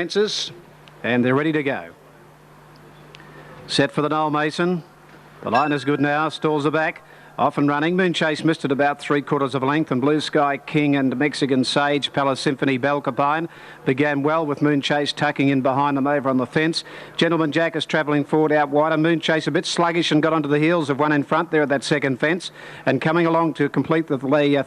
fences, and they're ready to go. Set for the Noel Mason. The line is good now. Stalls are back. Off and running. Moonchase missed it about 3/4 of a length, and Blue Sky King and Mexican Sage, Palace Symphony, Belcapine began well with Moonchase tucking in behind them over on the fence. Gentleman Jack is travelling forward out wider. Moonchase a bit sluggish and got onto the heels of one in front there at that second fence, and coming along to complete the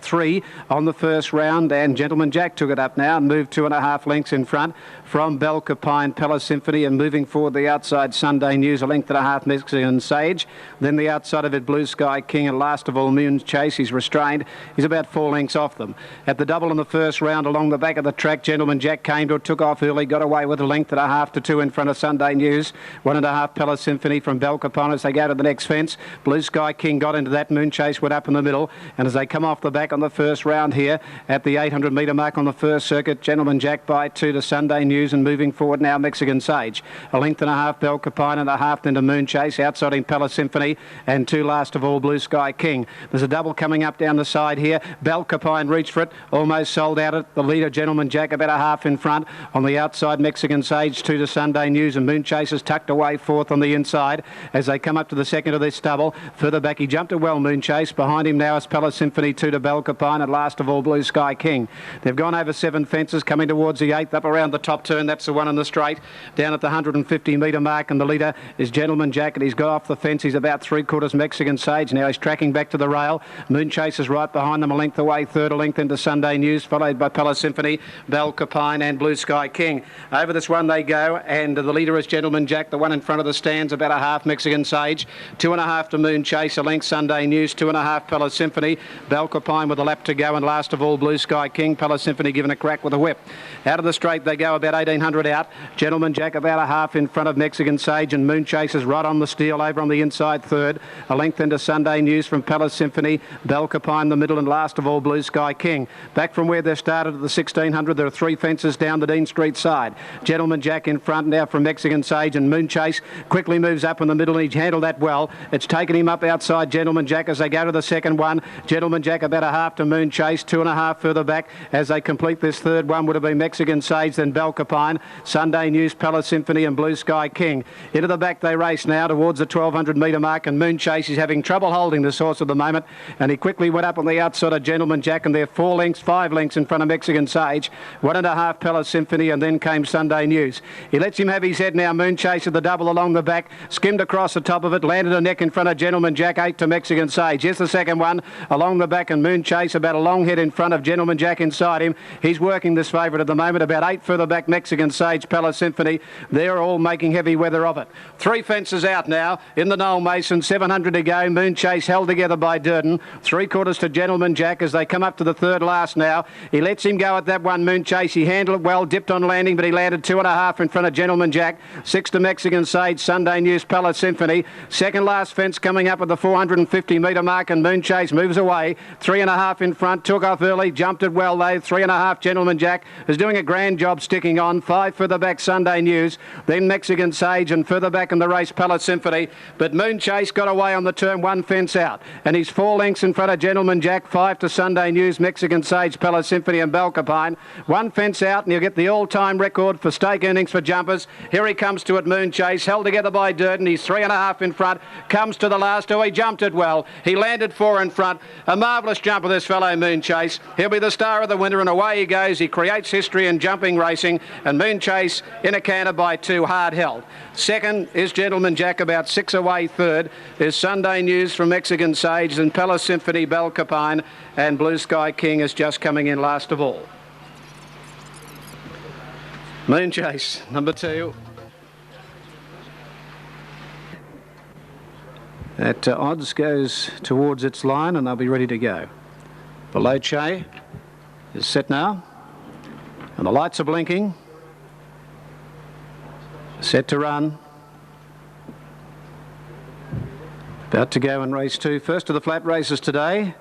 three on the first round. And Gentleman Jack took it up now and moved 2.5 lengths in front from Belcapine, Palace Symphony, and moving forward the outside Sunday News, 1.5 lengths Mexican Sage. Then the outside of it Blue Sky King, and last of all Moonchase. He's restrained. He's about 4 lengths off them. At the double in the first round along the back of the track, Gentleman Jack came to it, took off early, got away with 1.5 to 2 in front of Sunday News. 1.5 Palace Symphony from Belcapine as they go to the next fence. Blue Sky King got into that. Moonchase went up in the middle, and as they come off the back on the first round here at the 800 metre mark on the first circuit, Gentleman Jack by 2 to Sunday News, and moving forward now Mexican Sage. 1.5 Belcapine and 1/2 into Moonchase. Outside in Palace Symphony, and 2 last of all Blue Sky King. There's a double coming up down the side here. Belcapine reached for it, almost sold out it. The leader Gentleman Jack about 1/2 in front. On the outside Mexican Sage, 2 to Sunday News, and Moonchase is tucked away 4th on the inside as they come up to the second of this double. Further back he jumped it well, Moonchase. Behind him now is Palace Symphony, 2 to Belcapine, and last of all Blue Sky King. They've gone over 7 fences, coming towards the 8th, up around the top turn. That's the one in the straight, down at the 150 metre mark, and the leader is Gentleman Jack, and he's got off the fence. He's about 3/4 Mexican Sage. Now he's tracking back to the rail. Moonchase is right behind them, a length away, 3rd a length into Sunday News, followed by Palace Symphony, Belcapine and Blue Sky King. Over this one they go, and the leader is Gentleman Jack. The one in front of the stands, about 1/2 Mexican Sage, 2.5 to Moonchase, a length Sunday News, 2.5 Palace Symphony, Belcapine with a lap to go, and last of all Blue Sky King. Palace Symphony given a crack with a whip. Out of the straight they go, about 1,800 out. Gentleman Jack about 1/2 in front of Mexican Sage, and Moonchase is right on the steel over on the inside 3rd. A length into Sunday News from Palace Symphony, Belcapine the middle, and last of all Blue Sky King. Back from where they started at the 1,600, there are 3 fences down the Dean Street side. Gentleman Jack in front now from Mexican Sage, and Moonchase quickly moves up in the middle, and he's handled that well. It's taken him up outside Gentleman Jack as they go to the second one. Gentleman Jack about 1/2 to Moonchase, 2.5 further back as they complete this third one. Would have been Mexican Sage, then Belcapine, Sunday News, Palace Symphony and Blue Sky King. Into the back they race now towards the 1,200 metre mark, and Moonchase is having trouble holding this horse at the moment, and he quickly went up on the outside of Gentleman Jack, and they're 4 lengths, 5 lengths in front of Mexican Sage. 1.5 Palace Symphony, and then came Sunday News. He lets him have his head now. Moonchase at the double along the back, skimmed across the top of it, landed a neck in front of Gentleman Jack, 8 to Mexican Sage. Here's the second one along the back, and Moonchase about a long head in front of Gentleman Jack inside him. He's working this favourite at the moment, about 8 further back Mexican Sage, Palace Symphony. They're all making heavy weather of it. 3 fences out now in the Noel Mason, 700 to go. Moonchase held together by Durden, 3/4 to Gentleman Jack as they come up to the 3rd last now. He lets him go at that one, Moonchase. He handled it well, dipped on landing, but he landed 2.5 in front of Gentleman Jack. 6 to Mexican Sage, Sunday News, Palace Symphony. Second last fence coming up at the 450 metre mark, and Moonchase moves away. 3.5 in front, took off early, jumped it well though. 3.5 Gentleman Jack is doing a grand job sticking on. 5 further back Sunday News, then Mexican Sage, and further back in the race Palace Symphony. But Moonchase got away on the turn, 1 fence out, and he's 4 lengths in front of Gentleman Jack. 5 to Sunday News, Mexican Sage, Palace Symphony and Belcapine. 1 fence out, and he'll get the all-time record for stake earnings for jumpers. Here he comes to it, Moonchase, held together by Durden. He's 3.5 in front, comes to the last. Oh, he jumped it well. He landed 4 in front. A marvellous jumper, this fellow Moonchase. He'll be the star of the winter, and away he goes. He creates history in jumping racing, and Moonchase in a canter by 2, hard held. Second is Gentleman Jack, about 6 away. 3rd is Sunday News from Mexican Sage, and Palace Symphony, Belcapine, and Blue Sky King is just coming in last of all. Moonchase, number 2. That odds goes towards its line, and they'll be ready to go. Below Che is set now, and the lights are blinking. Set to run. About to go in race 2. First of the flat races today.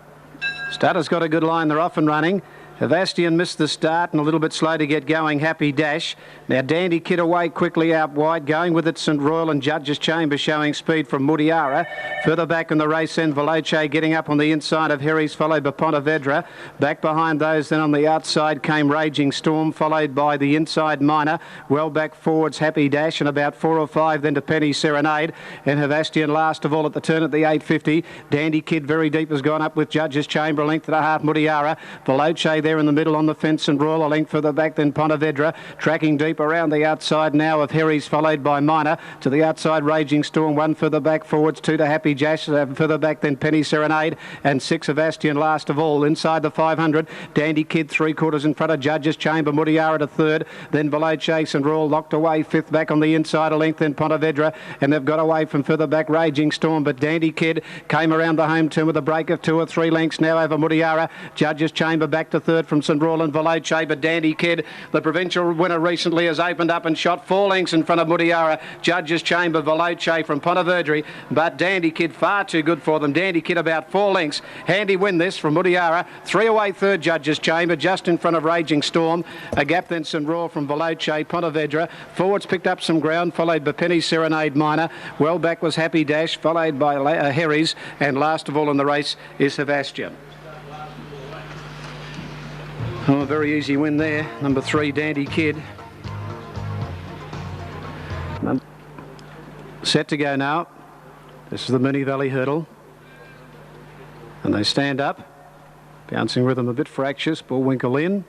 Starter's got a good line. They're off and running. Havastian missed the start and a little bit slow to get going. Happy Dash. Now Dandy Kid away quickly out wide. Going with it St Royal and Judge's Chamber showing speed from Moonee. Further back in the race then Veloce getting up on the inside of Harry's, followed by Pontevedra. Back behind those then on the outside came Raging Storm, followed by the inside Minor. Well back forwards Happy Dash, and about 4 or 5 then to Penny Serenade. And Havastian last of all at the turn at the 850. Dandy Kid very deep has gone up with Judge's Chamber, a length and a half Moonee. Veloce there in the middle on the fence and Royal, a length further back than Pontevedra. Tracking deep around the outside now of Harry's, followed by Minor. To the outside Raging Storm, 1 further back forwards, 2 to Happy Dash, further back than Penny Serenade, and 6 of Astian last of all. Inside the 500, Dandy Kid 3/4 in front of Judge's Chamber, Moonee at a third, then Veloce and Royal locked away 5th back on the inside, a length then Pontevedra, and they've got away from further back Raging Storm, but Dandy Kid came around the home turn with a break of 2 or 3 lengths now over Moonee. Judge's Chamber back to third from St Royal and Veloce, but Dandy Kid, the provincial winner recently, has opened up and shot 4 lengths in front of Moonee. Judge's Chamber, Veloce from Pontevedra, but Dandy Kid far too good for them. Dandy Kid about 4 lengths. Handy win this from Moonee. 3 away third Judge's Chamber, just in front of Raging Storm. A gap then St Royal from Veloce, Pontevedra. Forwards picked up some ground, followed by Penny Serenade Minor. Well back was Happy Dash, followed by Harry's, and last of all in the race is Havastian. Oh, a very easy win there. Number 3, Dandy Kid. Set to go now. This is the Moonee Valley Hurdle. And they stand up. Bouncing rhythm a bit fractious. Bullwinkle in.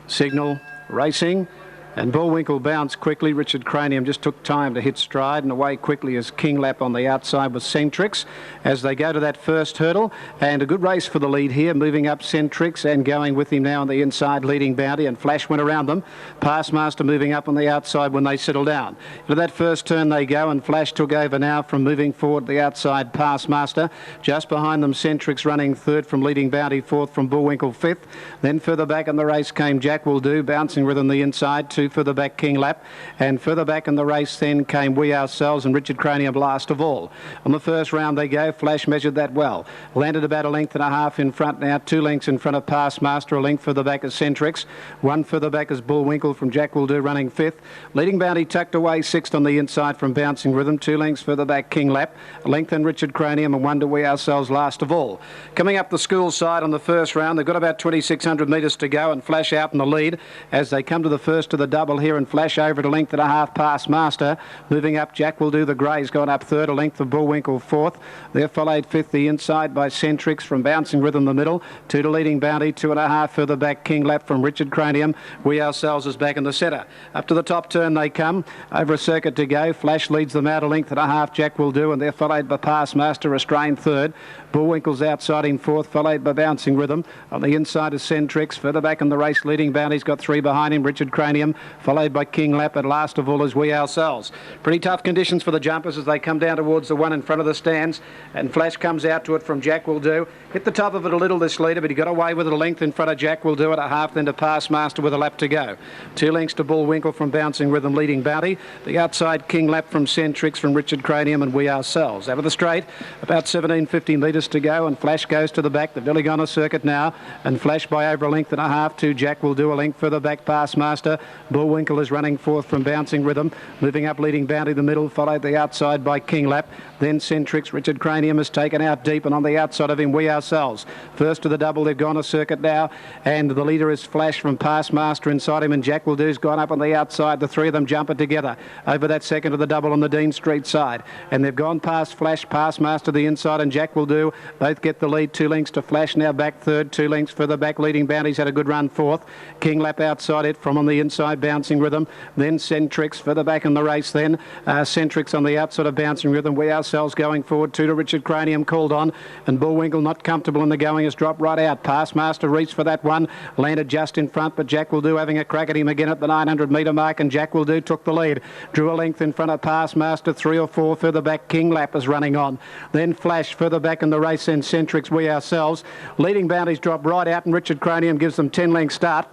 Signal racing. And Bullwinkle bounced quickly. Richard Cranium just took time to hit stride, and away quickly as King Lap on the outside with Centrix as they go to that first hurdle. And a good race for the lead here, moving up Centrix and going with him now on the inside, leading Bounty, and Flash went around them. Passmaster moving up on the outside when they settle down. To that first turn they go, and Flash took over now from moving forward the outside Passmaster. Just behind them Centrix running third from leading Bounty, fourth from Bullwinkle, fifth. Then further back in the race came Jack Will Do, bouncing rhythm the inside, 2 further back King Lap, and further back in the race then came We Ourselves and Richard Cranium last of all. On the first round they go. Flash measured that well, landed about 1.5 lengths in front now, 2 lengths in front of Passmaster, a length further back as Centrix, 1 further back as Bullwinkle from Jack Will Do running 5th. Leading Bounty tucked away 6th on the inside from Bouncing Rhythm, 2 lengths further back King Lap, a length in Richard Cranium, and 1 to We Ourselves last of all. Coming up the school side on the first round, they've got about 2,600 metres to go, and Flash out in the lead as they come to the first of the double here, and Flash over at 1.5 lengths past Master. Moving up, Jack Will Do the Grey's gone up third, a length of Bullwinkle fourth. They're followed fifth the inside by Centrix from Bouncing Rhythm the middle. 2 to leading Bounty, 2.5 further back King Lap from Richard Cranium. We Ourselves is back in the centre. Up to the top turn they come, over a circuit to go. Flash leads them out 1.5 lengths, Jack Will Do, and they're followed by Past Master, restrained third. Bullwinkle's outside in fourth, followed by Bouncing Rhythm. On the inside is Centrix. Further back in the race, leading Bounty's got 3 behind him, Richard Cranium, followed by King Lap, and last of all is We Ourselves. Pretty tough conditions for the jumpers as they come down towards the one in front of the stands, and Flash comes out to it from Jack Will Do. Hit the top of it a little, this leader, but he got away with it, a length in front of Jack Will Do at 1/2, then to Past Master with a lap to go. 2 lengths to Bullwinkle from Bouncing Rhythm, leading Bounty. The outside King Lap from Centrix from Richard Cranium, and We Ourselves. Over the straight, about 1750 metres to go, and Flash goes to the back. They've nearly gone a circuit now, and Flash by over 1.5 lengths to Jack Will Do, a length further back Past Master. Bullwinkle is running fourth from Bouncing Rhythm. Moving up, leading Bounty the middle, followed the outside by King Lap. Then Centrix, Richard Cranium is taken out deep, and on the outside of him, We Ourselves. First to the double, they've gone a circuit now, and the leader is Flash from Past Master inside him, and Jack Will Do's gone up on the outside. The 3 of them jumping together over that second to the double on the Dean Street side, and they've gone past Flash, Past Master the inside, and Jack Will Do. Both get the lead, 2 lengths to Flash now back third, 2 lengths further back leading Bounty's had a good run fourth. King Lap outside it from on the inside, Bouncing Rhythm, then Centrix further back in the race, then Centrix on the outside of Bouncing Rhythm. We Ourselves going forward, 2 to Richard Cranium called on, and Bullwinkle not comfortable in the going, has dropped right out. Past Master reached for that one, landed just in front, but Jack Will Do having a crack at him again at the 900 metre mark, and Jack Will Do took the lead, drew a length in front of Past Master. 3 or 4 further back King Lap is running on, then Flash further back in the race, then Centrix, We Ourselves. Leading Bounties drop right out, and Richard Cranium gives them 10 length start.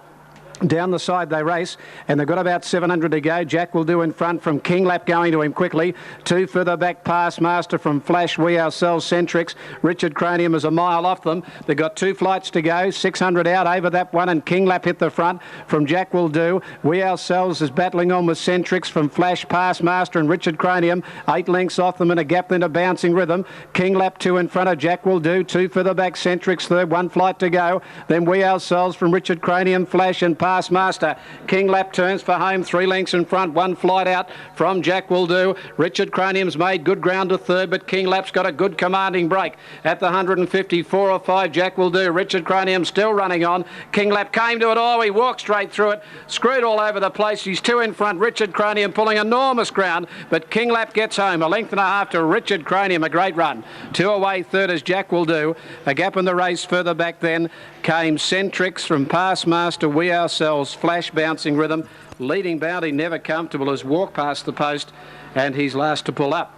Down the side they race, and they've got about 700 to go. Jack Will Do in front from King Lap going to him quickly. Two further back, Pass Master from Flash, We Ourselves, Centrix. Richard Cranium is a mile off them. They've got 2 flights to go, 600 out over that one, and King Lap hit the front from Jack Will Do. We Ourselves is battling on with Centrix from Flash, Pass Master and Richard Cranium. 8 lengths off them and a gap then a bouncing rhythm. King Lap 2 in front of Jack Will Do. 2 further back, Centrix third, 1 flight to go. Then We Ourselves from Richard Cranium, Flash and Pass Master. King Lap turns for home, 3 lengths in front, 1 flight out from Jack Will Do. Richard Cranium's made good ground to third, but King Lap's got a good commanding break at the 154 or 5. Jack Will Do. Richard Cranium still running on. King Lap came to it. Oh, he walked straight through it, screwed all over the place. He's 2 in front. Richard Cranium pulling enormous ground, but King Lap gets home. 1.5 lengths to Richard Cranium. A great run. 2 away third is Jack Will Do. A gap in the race further back then came Centrix from Pass Master, We Ourselves, Flash, Bouncing Rhythm. Leading Bounty, Never Comfortable, has walked past the post and he's last to pull up.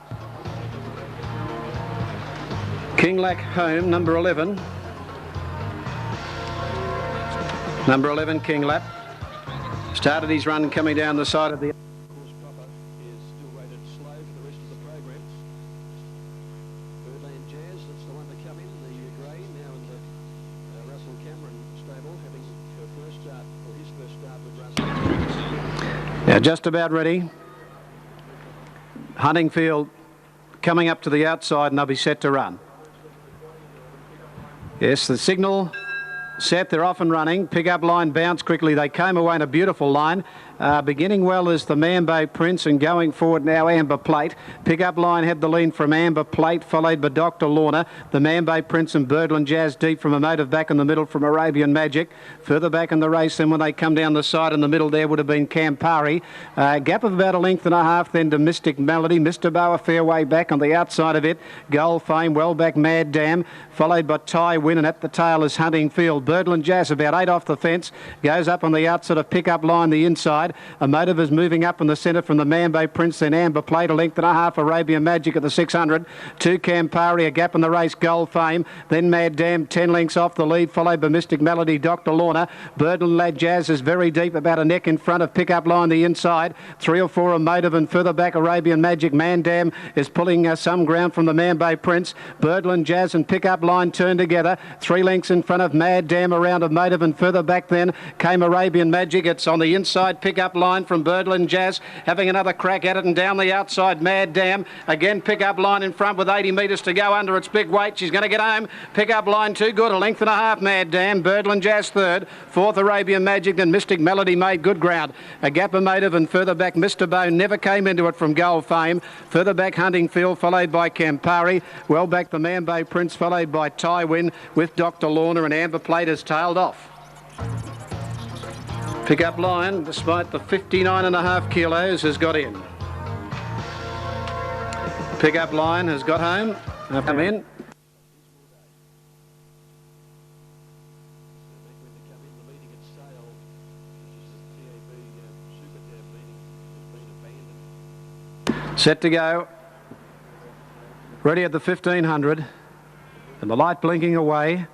King Lap home, number 11. Number 11, King Lap. Started his run coming down the side of the... Now just about ready. Huntingfield coming up to the outside and they'll be set to run. Yes, the signal set, they're off and running. Pick-up line bounced quickly. They came away in a beautiful line. Beginning well is the Mambo Prince and going forward now Amber Plate. Pick-up line had the lead from Amber Plate, followed by Dr. Lorna. The Mambo Prince and Birdland Jazz deep from Emotive back in the middle from Arabian Magic. Further back in the race then when they come down the side in the middle there would have been Campari. Gap of about 1.5 lengths then to Mystic Melody. Mr. Bow a fair way back on the outside of it. Gold Fame well back Mad Dam, followed by Ty Win, and at the tail is Huntingfield. Birdland Jazz about 8 off the fence, goes up on the outside of Pick-up line the inside. Emotive is moving up in the centre from the Mambo Prince, then Amber Plate, 1.5 lengths Arabian Magic at the 600. 2 Campari, a gap in the race, Gold Fame. Then Mad Dam, 10 lengths off the lead, followed by Mystic Melody, Dr. Lorna. Birdland Lad Jazz is very deep, about a neck in front of Pick-up line the inside. 3 or 4 Emotive, and further back Arabian Magic. Man Dam is pulling some ground from the Mambo Prince. Birdland Jazz and Pick-up line turn together. 3 lengths in front of Mad Dam around Emotive, and further back then came Arabian Magic. It's on the inside Pick-up line from Birdland Jazz, having another crack at it, and down the outside Mad Dam. Again Pick-up line in front with 80 metres to go under its big weight. She's going to get home. Pick-up line too good, 1.5 lengths Mad Dam. Birdland Jazz third. 4th Arabian Magic, then Mystic Melody made good ground. A gap Emotive, and further back Mr. Bow never came into it from Gold Fame. Further back Huntingfield, followed by Campari. Well back the Mambo Prince, followed by Ty Win with Dr. Lorna, and Amber Plate has tailed off. Pick-up line, despite the 59.5 kilos, has got in. Pick-up line has got home. Come in. Set to go. Ready at the 1500. And the light blinking away.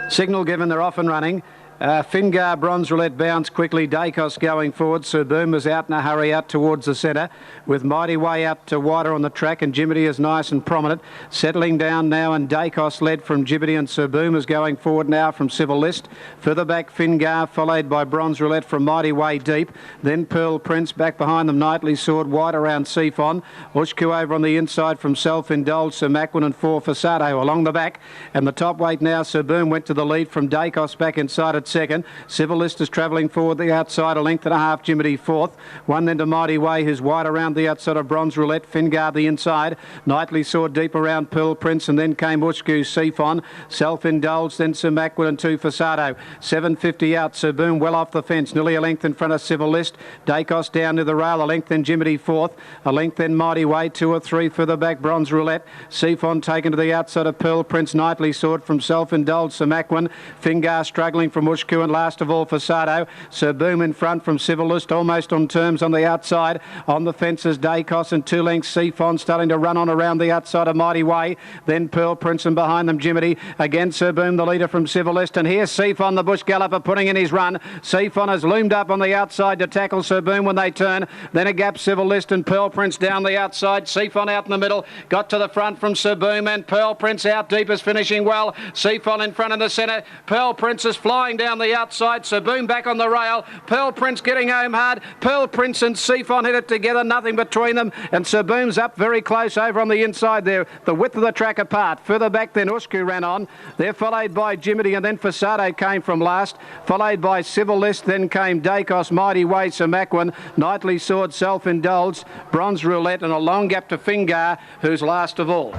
Signal given, they're off and running. Fingar, Bronze Roulette bounce quickly. Dacos going forward. Sir Boom is out in a hurry out towards the centre, with Mighty Way out to wider on the track, and Jibbity is nice and prominent. Settling down now, and Dacos led from Jibbity, and Sir Boom is going forward now from Civil List. Further back Fingar, followed by Bronze Roulette from Mighty Way deep. Then Pearl Prince back behind them. Knightly Sword wide around Seafon. Ushku over on the inside from Self-Indulged. Sir Macwin and 4 Fasado along the back. And the top weight now, Sir Boom went to the lead from Dacos back inside at second. Civil List is travelling forward the outside, 1.5 lengths Jimmity fourth. One then to Mighty Way, who's wide around the outside of Bronze Roulette. Fingar the inside. Knightly Sword deep around Pearl Prince, and then came Ushku, Seafon. Self-Indulged, then Sir Macwin and 2 Fasado. 750 out, Sir Boom well off the fence, nearly 1 length in front of Civil List. Dacos down to the rail, 1 length then Jimmity fourth. 1 length then Mighty Way, 2 or 3 further back Bronze Roulette. Seafon taken to the outside of Pearl Prince. Knightly Sword from Self-Indulged, Sir Macwin. Fingar struggling from Ushku, and last of all Fasado. Sir Boom in front from Civil List, almost on terms on the outside. On the fences, Dacos and 2 lengths Seafon starting to run on around the outside of Mighty Way. Then Pearl Prince, and behind them Jiminy. Again Sir Boom, the leader from Civil List, and here's Seafon, the bush galloper, putting in his run. Seafon has loomed up on the outside to tackle Sir Boom when they turn. Then a gap Civil List and Pearl Prince down the outside. Seafon out in the middle, got to the front from Sir Boom, and Pearl Prince out deep is finishing well. Seafon in front in the centre. Pearl Prince is flying down the outside. Sir Boom back on the rail. Pearl Prince getting home hard. Pearl Prince and Seafon hit it together, nothing between them, and Sir Boom's up very close over on the inside there, the width of the track apart. Further back then Ushku ran on. They're followed by Jiminy, and then Fasado came from last, followed by Civil List, then came Dacos, Mighty Way, Sir Macwin, Knightly Sword, Self-Indulged, Bronze Roulette, and a long gap to Fingar, who's last of all.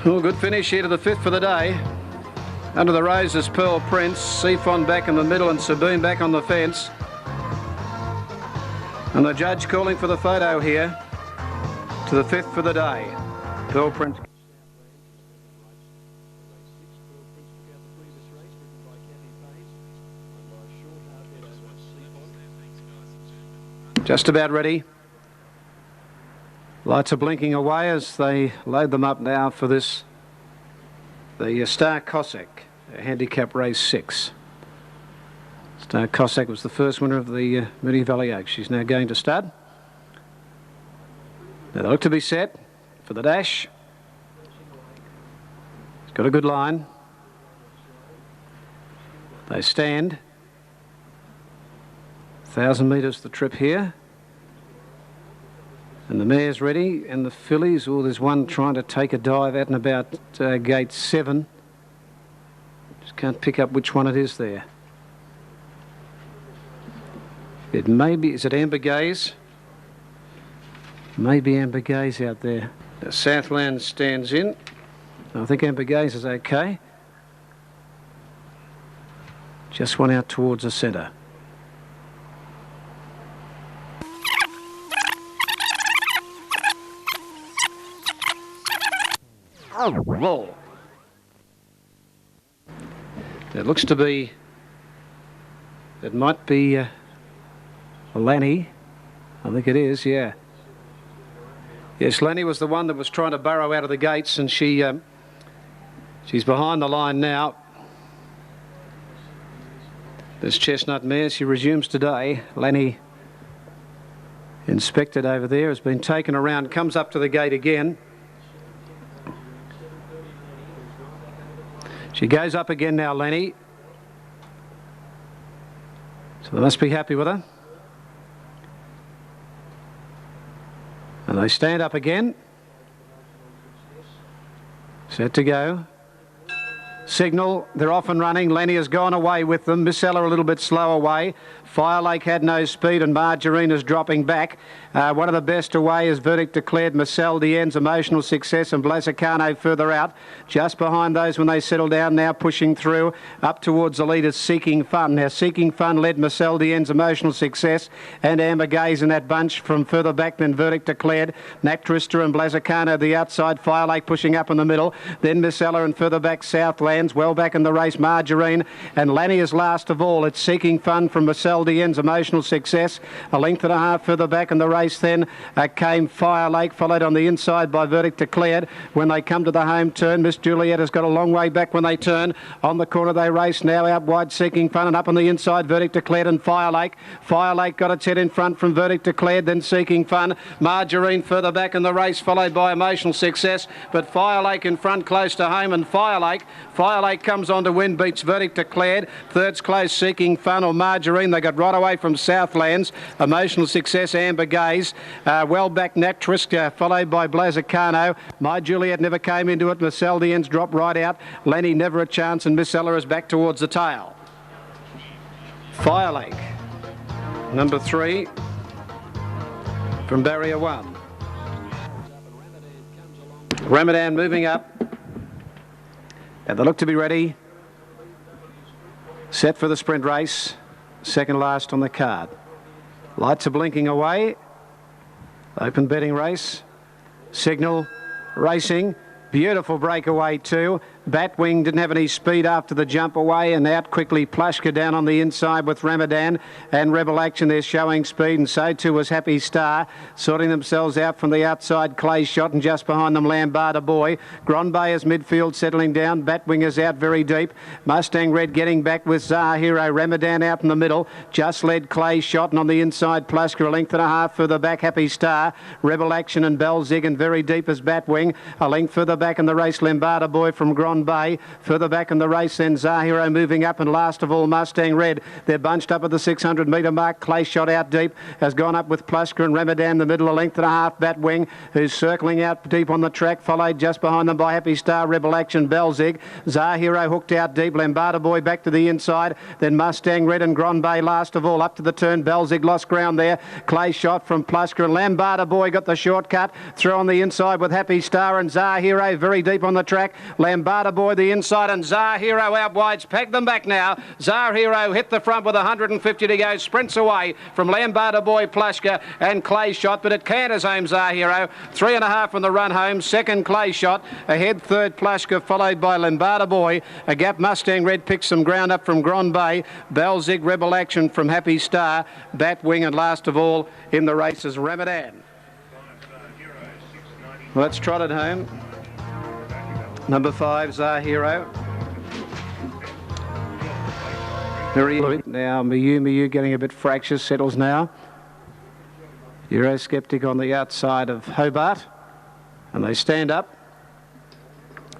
Oh, good finish here to the 5th for the day. Under the roses, Pearl Prince, Seafon back in the middle, and Sir Boom back on the fence. And the judge calling for the photo here to the 5th for the day. Pearl Prince. Just about ready. Lights are blinking away as they load them up now for this, the Star Cossack, handicap race 6. Star Cossack was the first winner of the Moonee Valley Oaks. She's now going to stud. Now they look to be set for the dash. It's got a good line. They stand. 1,000 metres the trip here. And the mare's ready, and the fillies, oh, there's one trying to take a dive out and about gate 7. Just can't pick up which one it is there. It may be, is it Amber Gaze? Maybe Amber Gaze out there. The Southland stands in. I think Amber Gaze is okay. Just one out towards the centre. Roll. It looks to be, it might be Lanny. I think it is, yeah. Yes, Lanny was the one that was trying to burrow out of the gates, and she's behind the line now. This chestnut mare, she resumes today. Lanny, inspected over there, has been taken around, comes up to the gate again. She goes up again now, Lenny. So they must be happy with her. And they stand up again. Set to go. Signal, they're off and running. Lenny has gone away with them. Miss Ella a little bit slow away. Fire Lake had no speed, and Margarine is dropping back. One of the best away is Verdict Declared, Marcel Dien's Emotional Success, and Blazacano further out. Just behind those when they settle down, now pushing through up towards the lead is Seeking Fun. Now Seeking Fun led Marcel Dien's Emotional Success and Amber Gaze in that bunch from further back than Verdict Declared. Nat Trista and Blazacano the outside, Fire Lake pushing up in the middle. Then Miss Ella and further back Southlands. Well back in the race, Margarine, and Lanny is last of all. It's Seeking Fun from Marcel Dien's Emotional Success. A length and a half further back in the race then came Fire Lake, followed on the inside by Verdict Declared. When they come to the home turn, Miss Juliet has got a long way back when they turn. On the corner they race now, out wide Seeking Fun, and up on the inside Verdict Declared and Fire Lake. Fire Lake got its head in front from Verdict Declared, then Seeking Fun. Margarine further back in the race, followed by Emotional Success, but Fire Lake in front close to home, and Fire Lake comes on to win, beats Verdict Declared. Third's close, Seeking Fun or Margarine. They got right away from Southlands. Emotional Success, Amber Gaze. Well back, Nat Triska, followed by Blazacano. My Juliet never came into it. Marcel Dien's dropped right out. Lenny never a chance, and Miss Ella is back towards the tail. Fire Lake, number 3 from barrier 1. Ramadan moving up. And they look to be ready. Set for the sprint race. Second last on the card. Lights are blinking away. Open betting race. Signal racing. Beautiful breakaway too. Batwing didn't have any speed after the jump away, and out quickly Plushka down on the inside with Ramadan and Rebel Action. They're showing speed, and so too was Happy Star, sorting themselves out from the outside. Clay Shot, and just behind them Lambada Boy. Grondbay is midfield settling down. Batwing is out very deep. Mustang Red getting back with Zah Hero. Ramadan out in the middle, just led Clay Shot, and on the inside Plushka a length and a half further back Happy Star, Rebel Action and Belzig, and very deep as Batwing. A length further back in the race Lambada Boy from Grondbay. Further back in the race then Zahiro moving up, and last of all Mustang Red. They're bunched up at the 600 metre mark. Clay Shot out deep has gone up with Plushka and Ramadan the middle, a length and a half. Batwing, who's circling out deep on the track, followed just behind them by Happy Star, Rebel Action, Belzig. Zahiro hooked out deep. Lambada Boy back to the inside, then Mustang Red and Grondbay last of all up to the turn. Belzig lost ground there. Clay Shot from Plushka, and Lambada Boy got the shortcut through on the inside with Happy Star and Zahiro very deep on the track. Lambada Boy the inside, and Zahiro out wide. Pack them back now. Zahiro hit the front with 150 to go. Sprints away from Lambada Boy, Plushka and Clay Shot, but it canters home Zahiro. 3.5 on the run home. Second Clay Shot. Ahead third Plushka, followed by Lambada Boy. A gap Mustang Red picks some ground up from Grondbay. Belzig, Rebel Action from Happy Star. Batwing, and last of all in the race is Ramadan. Let's trot it home. Number 5, Zahiro. Very now, Miu getting a bit fractious, settles now. Eurosceptic on the outside of Hobart, and they stand up.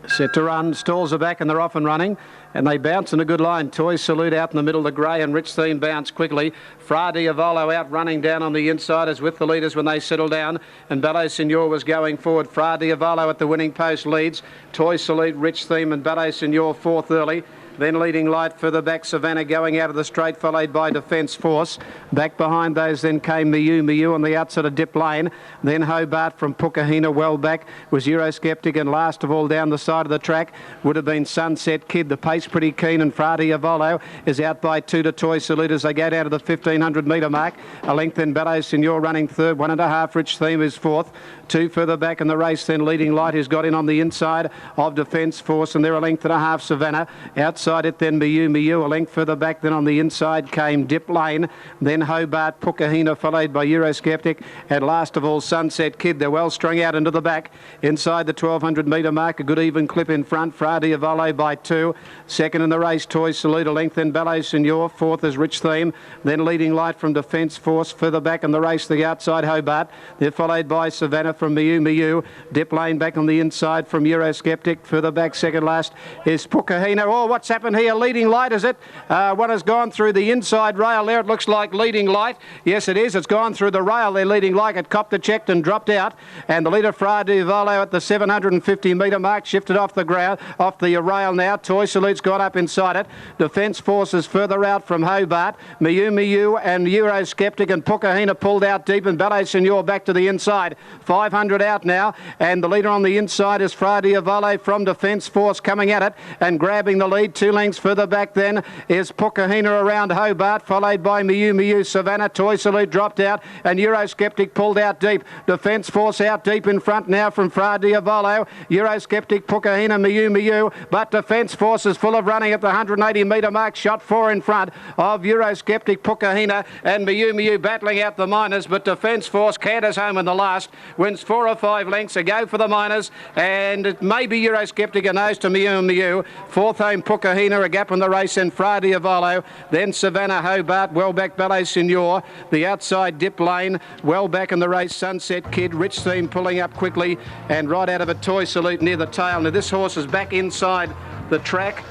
Set to run, stalls are back and they're off and running, and they bounce in a good line. Toy Salute out in the middle, the grey and Rich Theme bounce quickly. Fra Diavolo out running down on the inside as with the leaders when they settle down, and Ballet Signor was going forward. Fra Diavolo at the winning post leads. Toy Salute, Rich Theme and Ballet Signor fourth early. Then Leading Light further back, Savannah going out of the straight, followed by Defence Force. Back behind those then came Miu on the outside of Dip Lane. Then Hobart from Pukahina well back was Eurosceptic, and last of all down the side of the track would have been Sunset Kid. The pace pretty keen, and Fra Diavolo is out by 2 to Toy Salute as they go down to the 1500 metre mark. A length then Ballet Signor running third, 1.5 Rich Theme is fourth. 2 further back in the race then Leading Light, who's got in on the inside of Defence Force, and they're a length and a half Savannah. Outside it then Miu, a length further back then on the inside came Dip Lane, then Hobart, Pukahina followed by Eurosceptic, and last of all Sunset Kid. They're well strung out into the back inside the 1200 metre mark. A good even clip in front. Fra Diavolo by 2. Second in the race Toy Salute, a length then Ballet Signor. Fourth is Rich Theme, then Leading Light from Defence Force. Further back in the race the outside Hobart. They're followed by Savannah from Miu. Dip Lane back on the inside from Eurosceptic. Further back second last is Pukahina. Oh, what's happened here? Leading Light, is it? One has gone through the inside rail there. It looks like Leading Light. Yes, it is. It's gone through the rail there, Leading Light. It copped a checked and dropped out. And the leader, Fra Diavolo, at the 750 metre mark, shifted off the ground, off the rail now. Toy Salute's got up inside it. Defence Forces further out from Hobart. Miu and Eurosceptic and Pukahina pulled out deep, and Ballet Signor back to the inside. 500 out now, and the leader on the inside is Fra Diavolo from Defence Force coming at it and grabbing the lead. 2 lengths further back then is Pukahina around Hobart, followed by Miu. Savannah, Toy Salute dropped out, and Eurosceptic pulled out deep. Defence Force out deep in front now from Fra Diavolo. Eurosceptic, Pukahina, Miu, but Defence Force is full of running at the 180 metre mark. Shot 4 in front of Eurosceptic, Pukahina and Miu battling out the minors, but Defence Force canters home in the last, wins 4 or 5 lengths. A go for the minors, and it may be Eurosceptic, a nose to Miu. Fourth home Pukahina, a gap in the race, and Fra Diavolo. Then Savannah, Hobart, well back Ballet Signor. The outside Dip Lane, well back in the race, Sunset Kid. Rich Theme pulling up quickly, and right out of a Toy Salute near the tail. Now this horse is back inside the track,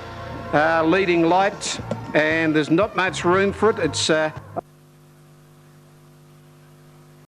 Leading Light, and there's not much room for it. It's